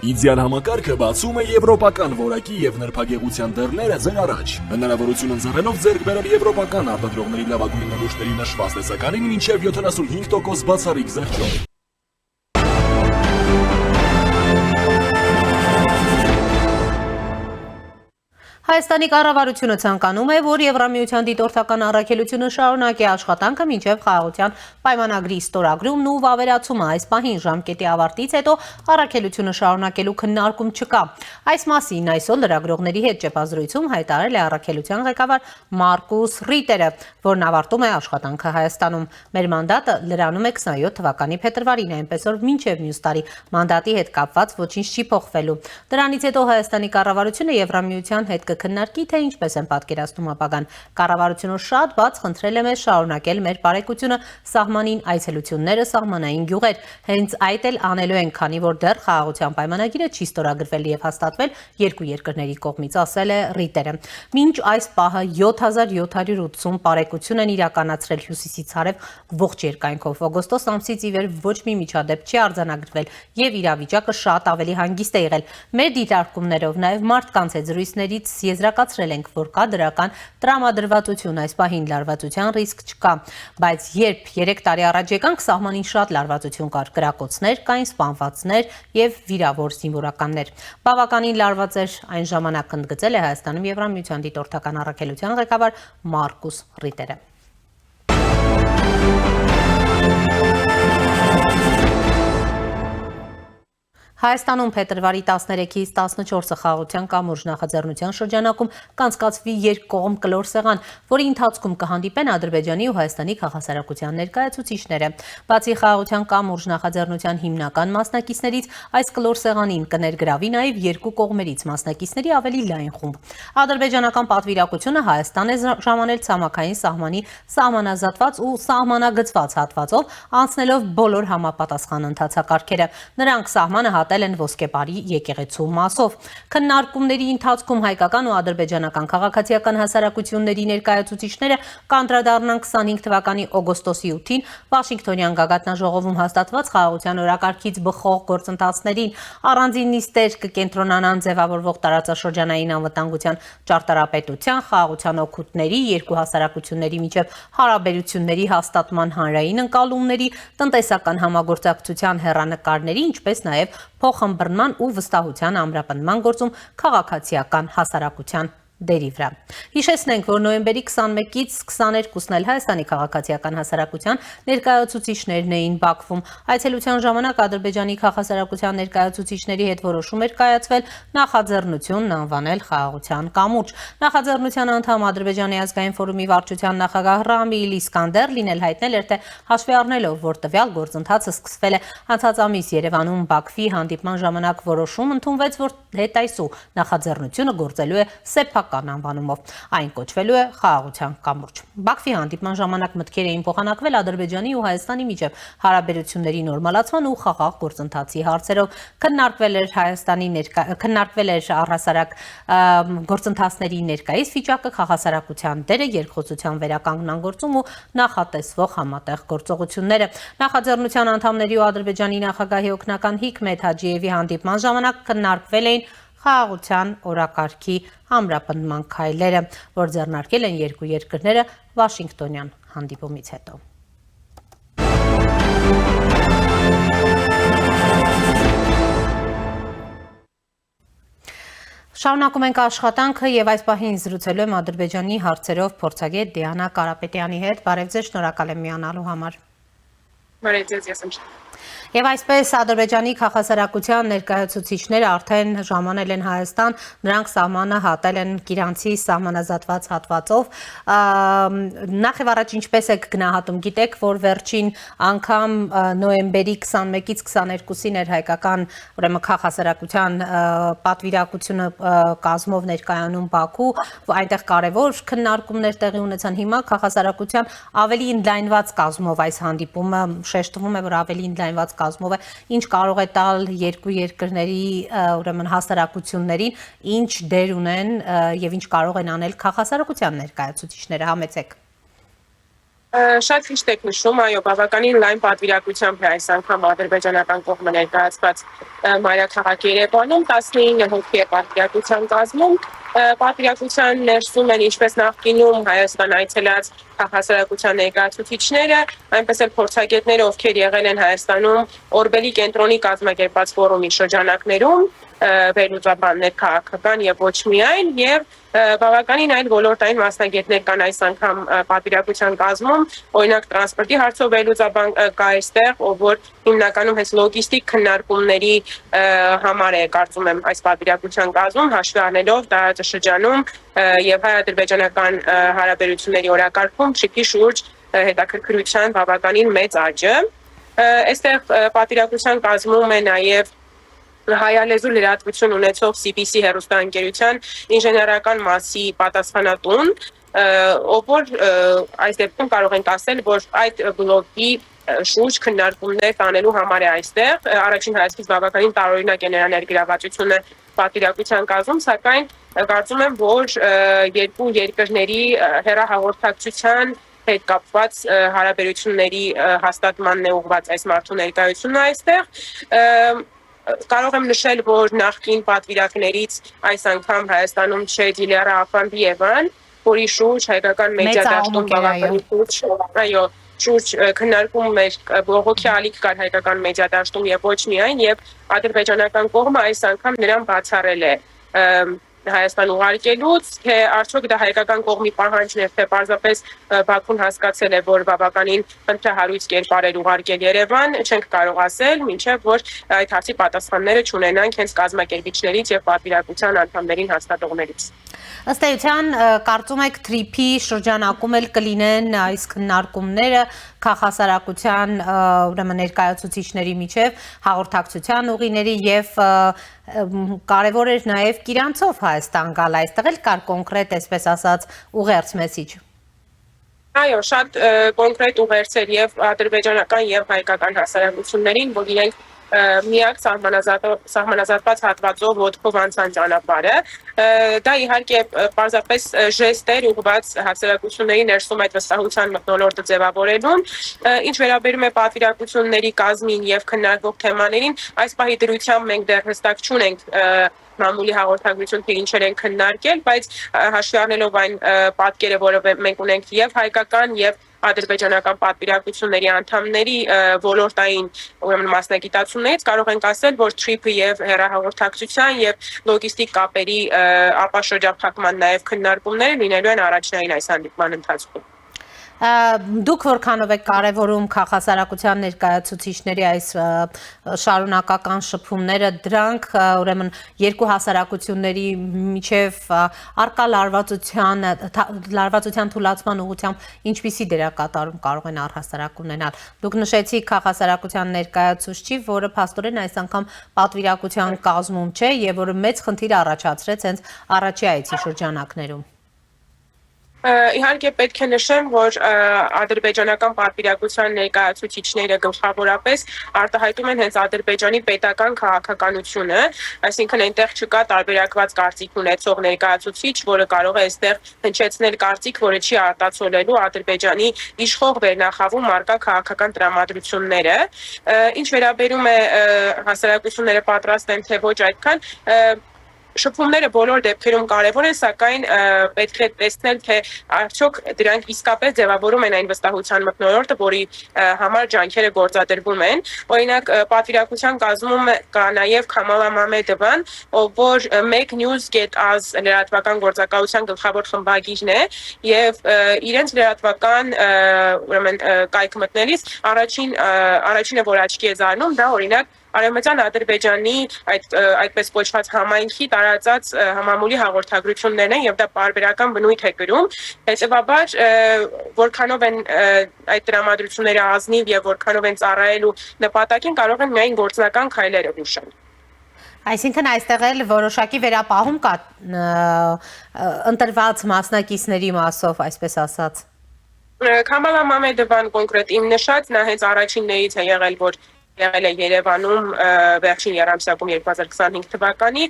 Իդեալ համակարգը բացում է եվրոպական որակի եւ նրբագեղության դռները ձեր առաջ։ Հնարավորություն ընձեռելով ձեռք բերել եվրոպական արտադրողների լավագույն նմուշների նշված տեսականին մինչեւ 75% բացառիկ զեղչով։ Հայաստանի կառավարությունը ցանկանում է, որ Եվրամիության դիտորդական առաքելությունը շարունակի աշխատանքը մինչև խաղաղության պայմանագրի ստորագրումն ու վավերացումը։ Այս պահին ժամկետի ավարտից հետո առաքելությունը շարունակելու քննարկում չկա։ Այս մասին այսօր լրագրողների հետ ճեպազրույցում հայտարարել է առաքելության ղեկավար Մարկուս Ռիտերը, որն ավարտում է աշխատանքը Հայաստանում։ Մեր մանդատը լրանում է 27 թվականի փետրվարին, այնպես որ մինչև մյուս տարի մանդատի հետ կապված ոչինչ չի փոխվելու։ Դրանից հետո Հայաստանի կառավարությունը Եվրամիության հետ քննարկի, թե ինչպես են պատկերացնում ապագան։ Կառավարությունը շատ բաց խնդրել է մեզ շարունակել մեր բարեկությունը, սահմանին այցելությունները, սահմանային գյուղեր։ Հենց այդ էլ անելու են, քանի որ դեռ խաղաղության պայմանագիրը չի ստորագրվել եւ հաստատվել երկու երկրների կողմից, ասել է Ռիտերը։ Մինչ այս պահը 7780 բարեկություն են իրականացրել հյուսիսից հարև ողջ երկայնքով։ Օգոստոս ամսից ի վեր ոչ մի միջադեպ չի արձանագրվել եւ իրավիճակը շատ ավելի հանգիստ է եղել։ Մեր դիտարկումներով նաեւ մարդկանց հետ զրույցներից եզրակացրել ենք, որ կա դրական տրամադրվածություն, այս պահին լարվածության ռիսկ չկա, բայց երբ 3 տարի առաջ եկանք, սահմանին շատ լարվածություն կար, կրակոցներ կային, սպանվածներ եւ վիրավոր զինվորականներ։ Բավականին լարված էր այն ժամանակ, ընդգծել է Հայաստանում Եվրամիության դիտորդական առաքելության ղեկավար Մարկուս Ռիտերը։ Հայաստանում փետրվարի 13-ից 14-ը խաղաղության կամուրջ նախաձեռնության շրջանակում կանցկացվի երկկողմ կլոր սեղան, որի ընթացքում կհանդիպեն Ադրբեջանի ու Հայաստանի քաղաքասարակության ներկայացուցիչները։ Բացի խաղաղության կամուրջ նախաձեռնության հիմնական մասնակիցներից, այս կլոր սեղանին կներգրավի նաև երկու կողմերից մասնակիցների ավելի լայն խումբ։ Ադրբեջանական պատվիրակությունը Հայաստան է ժամանել ցամաքային սահմանի սահմանազատված ու սահմանագծված հատվածով, անցնելով բոլոր համապատասխան ընթացակարգերը։ Նրանք սահմանը հատել են ոսկեպարի եկեղեցու մասով։ Քննարկումների ընթացքում հայկական ու ադրբեջանական քաղաքացիական հասարակությունների ներկայացուցիչները կանդրադառնան 25 թվականի օգոստոսի 8-ին Վաշինգտոնյան գագաթնաժողովում հաստատված խաղաղության օրակարգից բխող գործընթացներին։ Առանձին նիստեր կկենտրոնանան ձևավորվող տարածաշրջանային անվտանգության ճարտարապետության, խաղաղության օգուտների, երկու հասարակությունների միջև հարաբերությունների հաստատման հանրային ընկալումների, տնտեսական համագործակցության հեռանկարների, ինչպես նաև փոխըմբռնման ու վստահության ամրապնդման գործում քաղաքացիական հասարակության դերի վրա։ Հիշեցնենք, որ նոյեմբերի 21-ից 22-ն էլ Հայաստանի քաղաքացիական հասարակության ներկայացուցիչներն էին Բաքվում։ Այցելության ժամանակ Ադրբեջանի քաղաքասարակության ներկայացուցիչների հետ որոշում էր կայացվել նախաձեռնությունն անվանել խաղաղության կամուրջ։ Նախաձեռնության անդամ Ադրբեջանի ազգային ֆորումի վարչության նախագահ Ռամիլ Իսկանդեր լինել հայտնել էր, թե հաշվի առնելով, որ տվյալ գործընթացը սկսվել է անցած ամիս Երևանում Բաքվի հանդիպման ժամանակ որոշում ընդունվեց, որ հետայսու նախաձեռնությունը գործելու է սեփական անվանումով։ Այն կոչվելու է խաղաղության կամուրջ։ Բաքվի հանդիպման ժամանակ մտքեր էին փոխանակվել Ադրբեջանի ու Հայաստանի միջև հարաբերությունների նորմալացման ու խաղաղ գործընթացի հարցերով։ Քննարկվել էր առհասարակ գործընթացների ներկայիս վիճակը, քաղաքասարակության դերը, երկխոսության վերականգնման գործում ու նախատեսվող համատեղ գործողությունները։ Նախաձեռնության անդամների ու Ադրբեջանի նախագահի օգնական Հիկմետ Հաջիևի հանդիպման ժամանակ քննարկվել էին խաղաղության օրակարգի ամրապնդման քայլերը, որ ձեռնարկել են երկու երկրները Վաշինգտոնյան հանդիպումից հետո։ Շարունակում ենք աշխատանքը եւ այս պահին զրուցելու եմ Ադրբեջանի հարցերով փորձագետ Դիանա Կարապետյանի հետ։ Բարև ձեզ, շնորհակալ եմ միանալու համար։ Բարև ձեզ, ես եմ։ Եվ այսպես Ադրբեջանի քաղաքասարակության ներկայացուցիչները արդեն ժամանել են Հայաստան, նրանք սահմանը հատել են Կիրանցի սահմանազատված հատվածով։ Նախ եւ առաջ ինչպես եք գնահատում, գիտեք, որ վերջին անգամ նոյեմբերի 21-ից 22-ին էր հայկական, ուրեմն քաղաքասարակության պատվիրակությունը կազմով ներկայանում Բաքու, այնտեղ կարևոր քննարկումներ տեղի ունեցան։ Հիմա քաղաքասարակության ավելի ընդլայնված կազմով այս հանդիպումը շեշտվում է, որ ավելի ընդլայնված կազմով է, ինչ կարող է տալ երկու երկրների ուրեմն հասարակություններին, ինչ դեր ունեն եւ ինչ կարող են անել քաղաքասարակության ներկայացուցիչները, համեցեք։ Շատ ճիշտ եք նշում, այո, բավականին լայն պատվիրակությամբ է այս անգամ ադրբեջանական կողմը ներկայացված մայրաքաղաքի Երևանում 19 հոգի է պատվիրակության կազմում։ Պատվիրակության ներսում են ինչպես նախկինում Հայաստան այցելած քաղաքասարակության ներկայացուցիչները, այնպես էլ փորձագետները, ովքեր եղել են Հայաստանում Օրբելի կենտրոնի կազմակերպած ֆորումի շրջանակներում, վերլուծաբաններ քաղաքական եւ ոչ միայն, եւ բավականին այլ ոլորտային մասնագետներ կան այս անգամ պատվիրակության կազմում, օրինակ տրանսպորտի հարցով վերլուծաբան կա այստեղ, ով որ հիմնականում հենց լոգիստիկ քննարկումների համար է, կարծում եմ, այս պատվիրակության կազմում, հաշվի առնելով տարածաշրջանում եւ հայ-ադրբեջանական հարաբերությունների օրակարգում շփի շուրջ հետաքրքրության բավականին մեծ աճը։ Այստեղ պատվիրակության կազմում է նաեւ հայալեզու լրատվություն ունեցող CBC հեռուստաընկերության ինժեներական մասի պատասխանատուն, ով որ այս դեպքում կարող ենք ասել, որ այդ բլոգի շուրջ քննարկումներ տանելու համար է այստեղ։ Առաջին հայացքից բավականին տարօրինակ է նրա ներգրավվածությունը պատվիրակության կազմում, սակայն կարծում եմ, որ երկու երկրների հեռահաղորդակցության հետ կապված հարաբերությունների հաստատմանն է ուղղված այս մարդու ներկայությունը այստեղ։ Կարող եմ նշել, որ նախկին պատվիրակներից այս անգամ Հայաստանում չէ Դիլիարա Աֆանդիևան, որի շուրջ հայկական մեդիա դաշտում բավականին շուրջ քննարկում էր բողոքի ալիք կար հայկական մեդիա դաշտում եւ ոչ միայն, եւ ադրբեջանական կողմը այս անգամ նրան բացառել է Հայաստան ուղարկելուց, թե արդյոք դա հայկական կողմի պահանջն է, թե պարզապես Բաքուն հասկացել է, որ բավականին խնդրահարույց կերպար էր ուղարկել Երևան, չենք կարող ասել, մինչև որ այդ հարցի պատասխանները չունենանք հենց կազմակերպիչներից եւ պատվիրակության անդամներին հաստատողներից։ Ըստ էության, կարծում եք թրիփի շրջանակում էլ կլինեն այս քննարկումները քաղաքասարակության ուրեմն ներկայացուցիչների միջև հաղորդակցության ուղիների եւ կարևոր էր նաեւ Կիրանցով Հայաստան գալ, այստեղ էլ կար կոնկրետ, այսպես ասած, ուղերձ մեսիջ։ Այո, շատ կոնկրետ ուղերձեր եւ ադրբեջանական եւ հայկական հասարակություններին, որ իրենք միակ սահմանազատված հատվածով ոտքով անցան ճանապարհը։ Դա իհարկե պարզապես ժեստ էր ուղղված հասարակությունների ներսում այդ վստահության մթնոլորտը ձևավորելուն։ Ինչ վերաբերում է պատվիրակությունների կազմին եւ քննարկվող թեմաներին, այս պահի դրությամբ մենք դեռ հստակ չունենք մամուլի հաղորդագրություն, թե ինչեր են քննարկել, բայց հաշվի առնելով այն պատկերը, որը մենք ունենք եւ հայկական եւ ադրբեջանական պատվիրակությունների անդամների ոլորտային ուրեմն մասնագիտացումներից կարող ենք ասել, որ TRIP-ը եւ հեռահաղորդակցության եւ լոգիստիկ կապերի ապաշրջափակման նաեւ քննարկումները լինելու են առաջնային այս հանդիպման ընթացքում։ Դուք որքանով եք կարևորում քաղաքասարակության ներկայացուցիչների այս շարունակական շփումները, դրանք ուրեմն երկու հասարակությունների միջև արկա լարվածության թուլացման ուղղությամբ ինչպիսի դերակատարում կարող են առհասարակ ունենալ։ Դուք նշեցիք քաղաքասարակության ներկայացուցիչ, որը փաստորեն այս անգամ պատվիրակության կազմում չէ եւ որը մեծ խնդիր առաջացրեց հենց առաջի այցի շրջանակներում։ Իհարկե պետք է նշեմ, որ ադրբեջանական պատվիրակության ներկայացուցիչները գլխավորապես արտահայտում են հենց Ադրբեջանի պետական քաղաքականությունը, այսինքն այնտեղ չկա տարբերակված կարծիք ունեցող ներկայացուցիչ, որը կարող է այստեղ հնչեցնել կարծիք, որը չի արտացոլելու Ադրբեջանի իշխող վերնախավում արկա քաղաքական տրամադրությունները։ Ինչ վերաբերում է հասարակությունները պատրաստ են թե ոչ այդքան շփումները բոլոր դեպքերում կարևոր են, սակայն պետք է տեսնել, թե արդյոք դրանք իսկապես ձևավորում են այն վստահության մթնոլորտը, որի համար ջանքերը գործադրվում են։ Օրինակ, պատվիրակության կազմում կա նաև Քամալա Մամեդովան, ով որ Make News Get Us լրատվական գործակալության գլխավոր խմբագիրն է, եւ իրենց լրատվական ուրեմն կայք մտնելիս առաջինը, որ աչքի է զարնում, դա օրինակ Արևմտյան Ադրբեջանի այդպես կոչված համայնքի տարածած համամուլի հաղորդագրություններն են եւ դա պարբերական բնույթ է կրում։ Հետեւաբար որքանով են այդ տրամադրությունները ազնիվ եւ որքանով են ծառայելու նպատակին կարող են միայն գործնական քայլերը հուշել։ Այսինքն այստեղ էլ որոշակի վերապահում կա ընտրված մասնակիցների մասով, այսպես ասած։ Քամալա Մամեդովան կոնկրետ իմ նշած նա հենց առաջիններից է եղել, որ եղել է Երևանում վերջին երամսյակում 2025 թվականի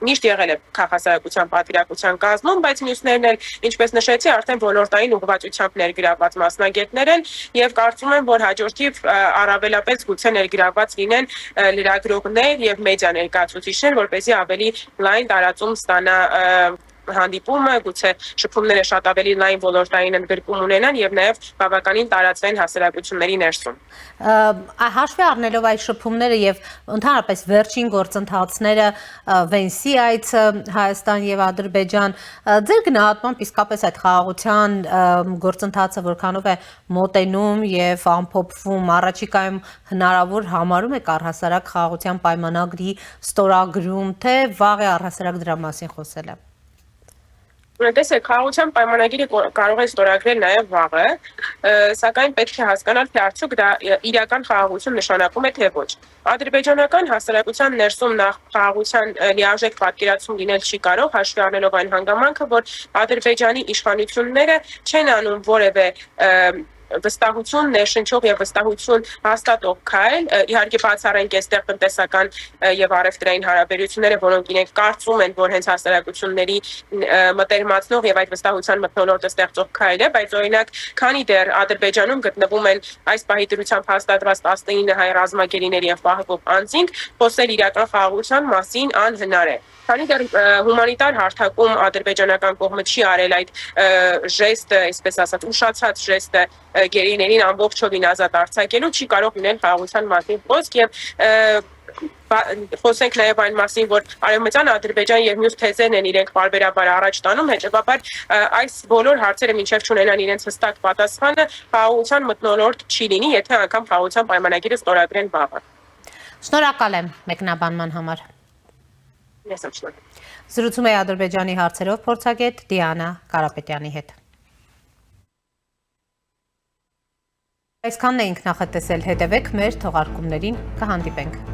միշտ եղել է քաղաքասարակության պատվիրակության կազմում, բայց մյուսներն էլ, ինչպես նշեցի, արդեն ոլորտային ուղղվածությամբ ներգրավված մասնագետներ են եւ կարծում եմ, որ հաջորդիվ առավելապես գուցե ներգրավված լինեն լրագրողներ եւ մեդիա ներկայացուցիչներ, որպեսզի ավելի լայն տարածում ստանա հանդիպումը, գուցե շփումները շատ ավելի լայն ոլորտային ընդգրկում ունենան եւ նաեւ բավականին տարածվեն հասարակությունների ներսում։ Հաշվի առնելով այդ շփումները եւ ընդհանրապես վերջին գործընթացները Վենսի այցը Հայաստան եւ Ադրբեջան, ձեր գնահատմամբ իսկապես այդ խաղաղության գործընթացը որքանով է մոտենում եւ ամփոփվում, առաջիկայում հնարավոր համարում եք առհասարակ խաղաղության պայմանագրի ստորագրում, թե վաղ է առհասարակ դրա մասին խոսելը։ Տեսեք, խաղաղության պայմանագիրը կարող է ստորագրել նաև վաղը, սակայն պետք է հասկանալ, թե արդյոք դա իրական խաղաղություն նշանակում է թե ոչ։ Ադրբեջանական հասարակության ներսում նախ խաղաղության լիարժեք պատկերացում լինել չի կարող, հաշվի առնելով այն հանգամանքը, որ Ադրբեջանի իշխանությունները չեն անում որևէ վստահություն ներշնչող եւ վստահություն հաստատող քայլ, իհարկե բացառենք այստեղ տնտեսական եւ առևտրային հարաբերությունները, որոնք իրենք կարծում են, որ հենց հասարակությունների մտերմացնող եւ այդ վստահության մթնոլորտը ստեղծող քայլ է, բայց օրինակ, քանի դեռ Ադրբեջանում գտնվում են այս պահի դրությամբ հաստատված 19 հայ ռազմագերիներ եւ պահվող անձինք, խոսել իրական խաղաղության մասին անհնար է։ Քանի դեռ հումանիտար հարթակում ադրբեջանական կողմը չի արել այդ ժեստը, այսպես ասած, ուշացած ժեստը գերիներին ամբողջովին ազատ արձակելու, չի կարող լինել խաղաղության մասին խոսք եւ խոսենք նաև այն մասին, որ Արևմտյան Ադրբեջան եւ մյուս թեզերն են իրենք բարբերաբար առաջ տանում, հետեւաբար այս բոլոր հարցերը մինչեւ չունենան իրենց հստակ պատասխանը, խաղաղության մթնոլորտ չի լինի, եթե անգամ խաղաղության պայմանագիրը ստորագրեն վաղը։ Շնորհակալ եմ մեկնաբանման համար։ Ես եմ շնորհակալ։ Զրուցում է Ադրբեջանի հարցերով փորձագետ Դիանա Կարապետյանի հետ։ Այսքանն էինք նախատեսել, հետևեք մեր թողարկումներին, կհանդիպենք։